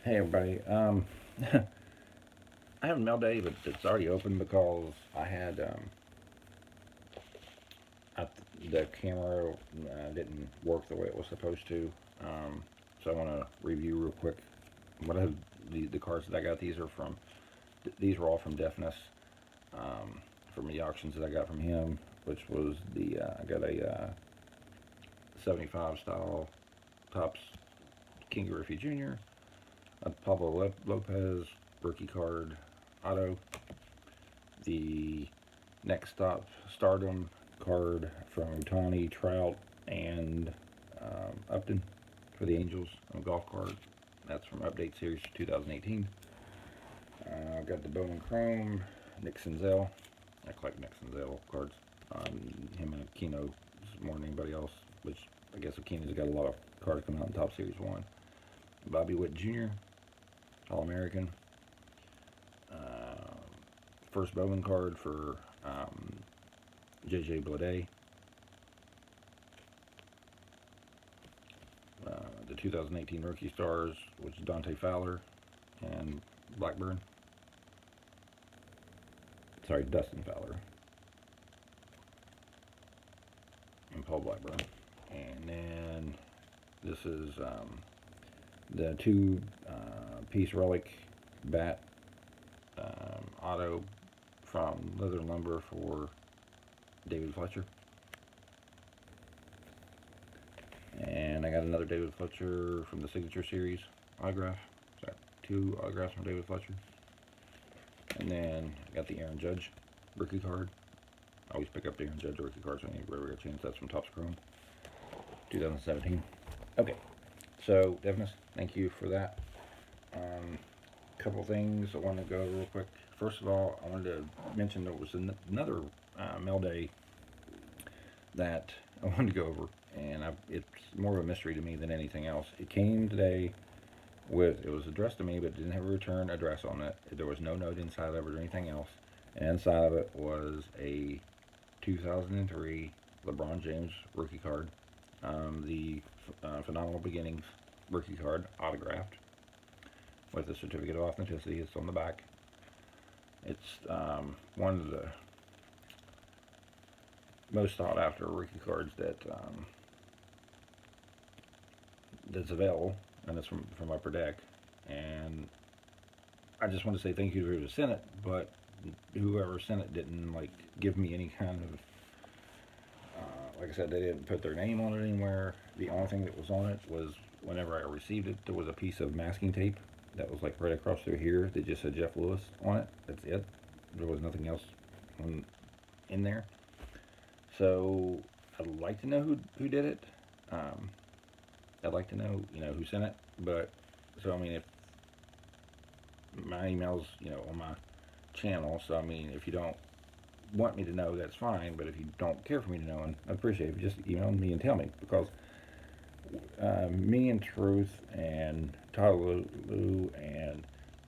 Hey everybody. I have Mailday, but it's already open because I had the camera didn't work the way it was supposed to. So I want to review real quick. What I have the cards that I got. These are from. These were all from Deafness, from the auctions that I got from him, which was the I got a 75 style Topps King Griffey Jr., a Pablo Lopez rookie card auto, the next stop Stardom card from Tawny, Trout, and Upton for the Angels on golf card. That's from Update Series 2018. I've got the Bowman Chrome, Nick Senzel. I collect Nick Senzel cards. Him and Aquino more than anybody else, which I guess Aquino's got a lot of cards coming out in Top Series 1. Bobby Witt Jr., All American. First Bowman card for JJ Bleday. The 2018 Rookie Stars, which is Dante Fowler and Blackburn. Sorry, Dustin Fowler and Paul Blackburn. And then this is the two-piece relic bat auto from Leather Lumber for David Fletcher. And I got another David Fletcher from the Signature Series autograph. Sorry, two autographs from David Fletcher. And then I got the Aaron Judge rookie card. I always pick up the Aaron Judge rookie cards when I get a chance. That's from Topps Chrome 2017. Okay, so Deafness, thank you for that. Couple things I want to go over real quick. First of all, I wanted to mention there was another Mailday that I wanted to go over, and it's more of a mystery to me than anything else. It came today it was addressed to me, but it didn't have a return address on it. There was no note inside of it or anything else. And inside of it was a 2003 LeBron James rookie card, the Phenomenal Beginnings rookie card, autographed, with a certificate of authenticity. It's on the back. It's one of the most sought after rookie cards that's available, and it's from Upper Deck. And I just want to say thank you to whoever sent it, but whoever sent it didn't give me any kind of like I said, they didn't put their name on it anywhere. The only thing that was on it was whenever I received it, there was a piece of masking tape that was right across through here that just said Jeff Lewis on it. That's it. There was nothing else in there. So I'd like to know who did it. I'd like to know who sent it. But so I mean, if my email's on my channel, so I mean, if you don't want me to know, that's fine. But if you don't care for me to know, and I appreciate it, if you just email me and tell me, because me and Truth and Tyler Lou and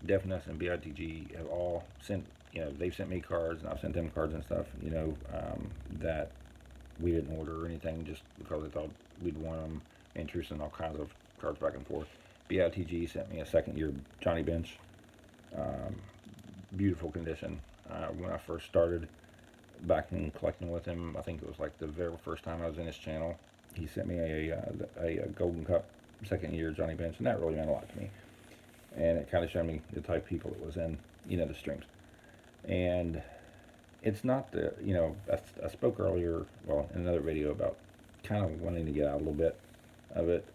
Deafness and BITG have all sent, they've sent me cards and I've sent them cards and stuff, that we didn't order or anything just because they thought we'd want them. And Truth sent all kinds of cards back and forth. BITG sent me a second year Johnny Bench, beautiful condition. When I first started back in collecting with him, I think it was the very first time I was in his channel, he sent me a Golden Cup second year Johnny Bench, and that really meant a lot to me. And it kind of showed me the type of people that was in, the streams. And it's not I spoke earlier, well, in another video about kind of wanting to get out a little bit of it.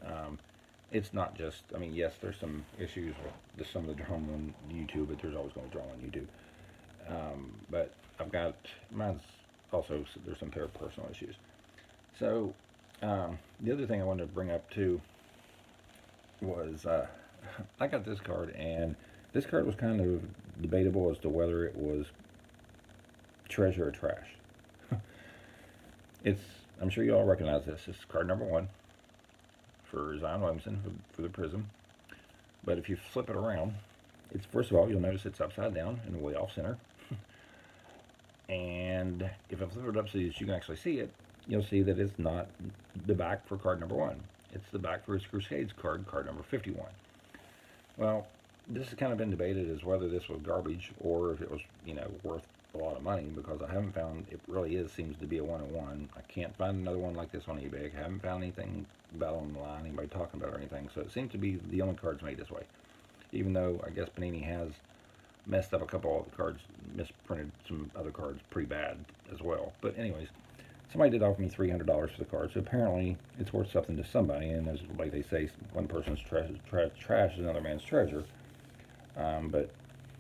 It's not just, I mean, yes, there's some issues with some of the drama on YouTube, but there's always going to be drama on YouTube. But I've got, mine's also, there's some personal issues. So, the other thing I wanted to bring up too was, I got this card, and this card was kind of debatable as to whether it was treasure or trash. I'm sure you all recognize this. It's card number 1 for Zion Williamson for the Prism. But if you flip it around, first of all, you'll notice it's upside down and way off center. And if I flip it up so that you can actually see it, you'll see that it's not the back for card number 1. It's the back for his Crusades card number 51. Well, this has kind of been debated as whether this was garbage or if it was, worth a lot of money, because I haven't found it really is seems to be a one-on-one. I can't find another one like this on eBay. I haven't found anything about online, anybody talking about it or anything. So it seems to be the only cards made this way. Even though I guess Panini has messed up a couple of the cards, misprinted some other cards pretty bad as well. But anyways, somebody did offer me $300 for the card, so apparently it's worth something to somebody. And as like they say, one person's trash is another man's treasure. But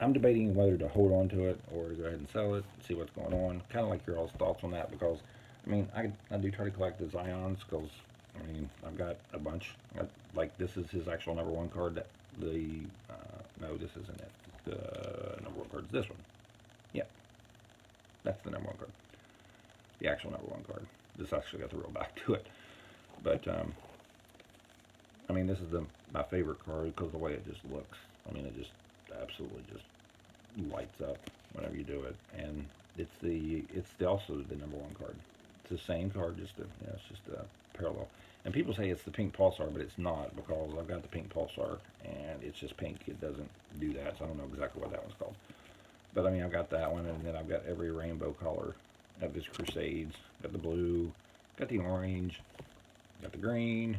I'm debating whether to hold on to it or to go ahead and sell it, see what's going on. Kind of like your all's thoughts on that, because I mean I do try to collect the Zions, because I mean I've got a bunch. Like this is his actual number one card. That the no, this isn't it. The number one card is this one. Yeah, that's the number one card. The actual number one card. This actually got the real back to it. But I mean, this is my favorite card because the way it just looks. I mean, it just absolutely just lights up whenever you do it, and it's also the number one card. It's the same card, just it's just a parallel. And people say it's the pink pulsar, but it's not, because I've got the pink pulsar and it's just pink. It doesn't do that, so I don't know exactly what that one's called. But I mean, I've got that one, and then I've got every rainbow color of this Crusades. Got the blue, got the orange, got the green,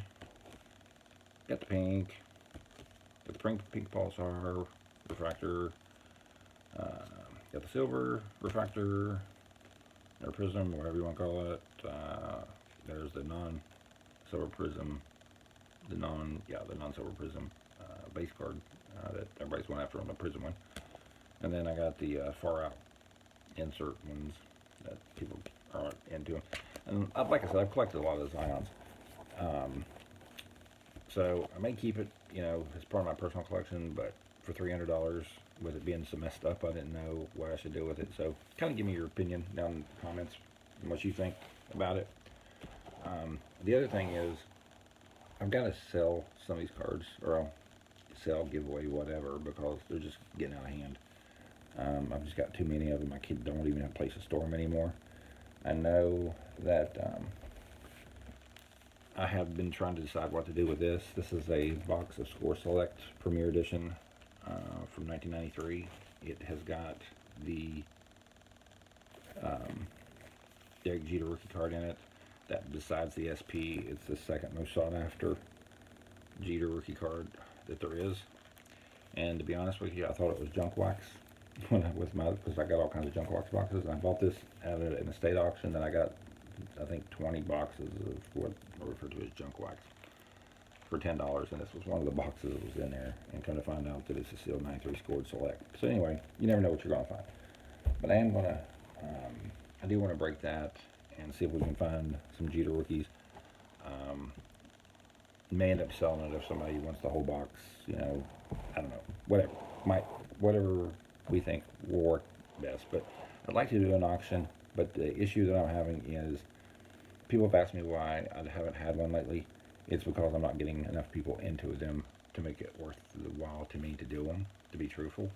got the pink, got the pink pulsar refractor, uh, got the silver refractor or prism, whatever you want to call it. There's the non-silver prism, the non-silver prism base card that everybody's going after on the prism one. And then I got the far out insert ones that people aren't into. And like I said, I've collected a lot of the Zions. Um, so I may keep it, as part of my personal collection, but for $300, with it being so messed up, I didn't know what I should do with it. So kind of give me your opinion down in the comments and what you think about it. The other thing is, I've got to sell some of these cards, or I'll sell, give away, whatever, because they're just getting out of hand. I've just got too many of them. I don't even have a place to store them anymore. I know that I have been trying to decide what to do with this. This is a box of Score Select Premier Edition from 1993. It has got the Derek Jeter rookie card in it. That, besides the SP, it's the second most sought after Jeter rookie card that there is. And to be honest with you, I thought it was junk wax because I got all kinds of junk wax boxes. And I bought this at an estate auction. Then I got, I think, 20 boxes of what are referred to as junk wax for $10, and this was one of the boxes that was in there. And kind of find out that it's a sealed 93 scored select. So anyway, you never know what you're going to find. But I do want to break that and see if we can find some Jeter rookies. May end up selling it if somebody wants the whole box. I don't know, whatever we think will work best. But I'd like to do an auction. But the issue that I'm having is people have asked me why I haven't had one lately. It's because I'm not getting enough people into them to make it worth the while to me to do them, to be truthful.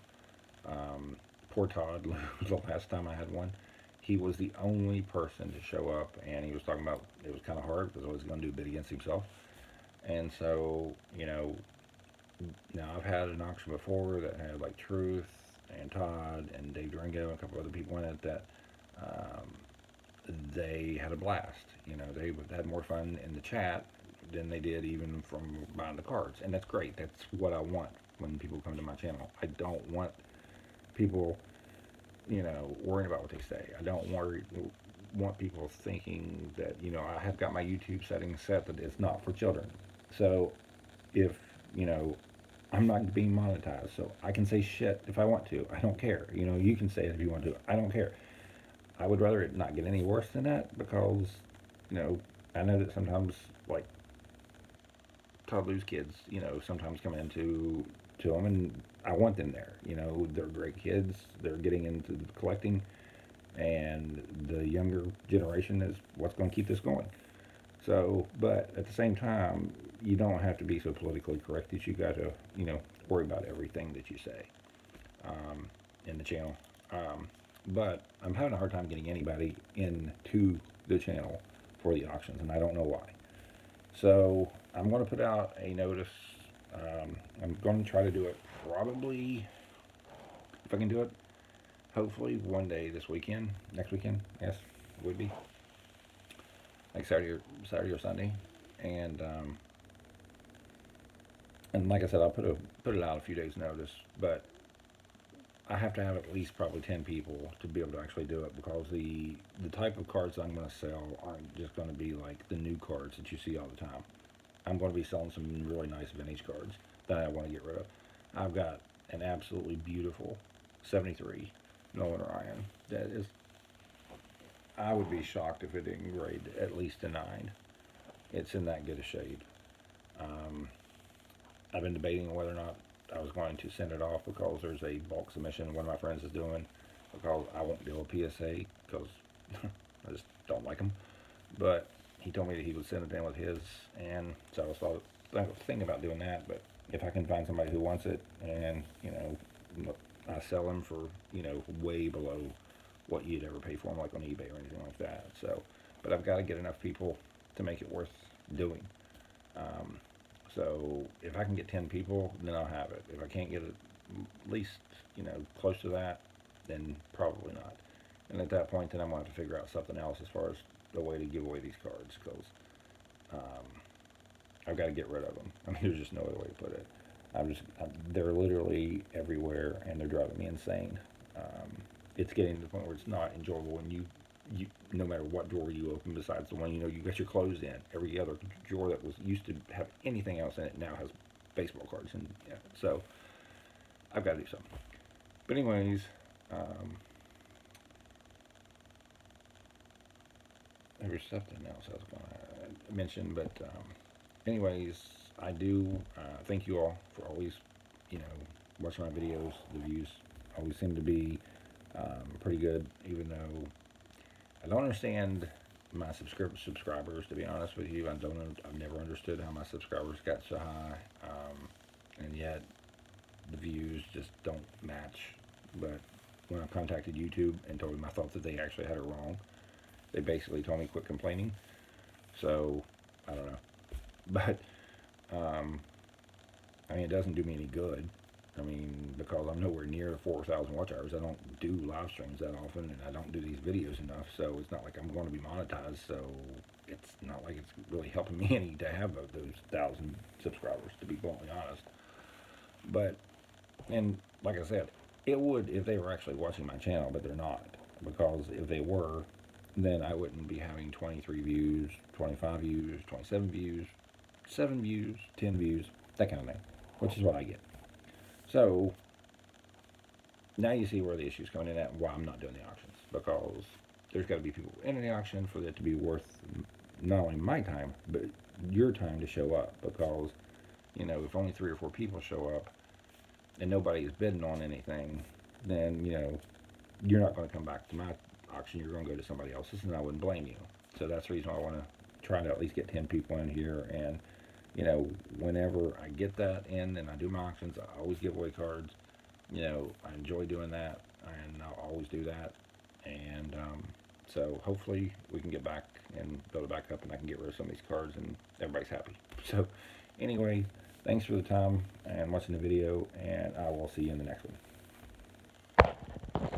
Poor Todd, the last time I had one, he was the only person to show up, and he was talking about it was kind of hard because I was going to do a bid against himself. And so, now I've had an auction before that had like Truth and Todd and Dave Durango and a couple other people in it that they had a blast. They had more fun in the chat than they did even from buying the cards, and that's great. That's what I want when people come to my channel. I don't want people, worrying about what they say. I don't want people thinking that I have got my YouTube settings set that it's not for children. So if I'm not being monetized, so I can say shit if I want to. I don't care. You can say it if you want to. I don't care. I would rather it not get any worse than that, because I know that sometimes, like, Toddler's kids, sometimes come into them, and I want them there. They're great kids. They're getting into collecting, and the younger generation is what's going to keep this going. So, but at the same time, you don't have to be so politically correct that you got to, worry about everything that you say in the channel. But I'm having a hard time getting anybody into the channel for the auctions, and I don't know why. So I'm going to put out a notice I'm going to try to do it probably, if I can do it, hopefully one day this weekend, next weekend, yes, would be like Saturday or Sunday, and like I said, I'll put it out a few days notice, but I have to have at least probably 10 people to be able to actually do it because the type of cards I'm going to sell aren't just going to be like the new cards that you see all the time. I'm going to be selling some really nice vintage cards that I want to get rid of. I've got an absolutely beautiful 73 Nolan Ryan that is, I would be shocked if it didn't grade at least a 9. It's in that good a shape. Um, I've been debating whether or not I was going to send it off because there's a bulk submission one of my friends is doing because I won't deal with PSA because I just don't like them. But he told me that he would send it in with his, and so I was thinking about doing that. But if I can find somebody who wants it, and I sell them for way below what you'd ever pay for them, like on eBay or anything like that. So, but I've got to get enough people to make it worth doing. Um, so if I can get 10 people, then I'll have it. If I can't get it at least, close to that, then probably not. And at that point, then I'm going to have to figure out something else as far as the way to give away these cards because um, I've got to get rid of them. I mean, there's just no other way to put it. They're literally everywhere and they're driving me insane. Um, it's getting to the point where it's not enjoyable when no matter what drawer you open besides the one you got your clothes in. Every other drawer that was used to have anything else in it now has baseball cards, and so I've got to do something. But anyways, there was something else I was going to mention, but anyways, I do thank you all for always watching my videos. The views always seem to be pretty good, even though I don't understand my subscribers. To be honest with you, I've never understood how my subscribers got so high, and yet the views just don't match. But when I contacted YouTube and told them I thought that they actually had it wrong, they basically told me quit complaining. So I don't know, but um, I mean it doesn't do me any good. I mean, because I'm nowhere near 4,000 watch hours. I don't do live streams that often, and I don't do these videos enough, so it's not like I'm going to be monetized, so it's not like it's really helping me any to have those 1,000 subscribers, to be bluntly honest. But, and like I said, it would if they were actually watching my channel, but they're not, because if they were, then I wouldn't be having 23 views, 25 views, 27 views, 7 views, 10 views, that kind of thing, which is what I get. So now you see where the issue's coming in at and why I'm not doing the auctions, because there's got to be people in the auction for it to be worth not only my time but your time to show up. Because if only 3 or 4 people show up and nobody is bidding on anything, then you're not going to come back to my auction. You're going to go to somebody else's, and I wouldn't blame you. So that's the reason why I want to try to at least get 10 people in here. And whenever I get that in and I do my auctions, I always give away cards. I enjoy doing that, and I'll always do that. And so hopefully we can get back and build it back up, and I can get rid of some of these cards, and everybody's happy. So anyway, thanks for the time and watching the video, and I will see you in the next one.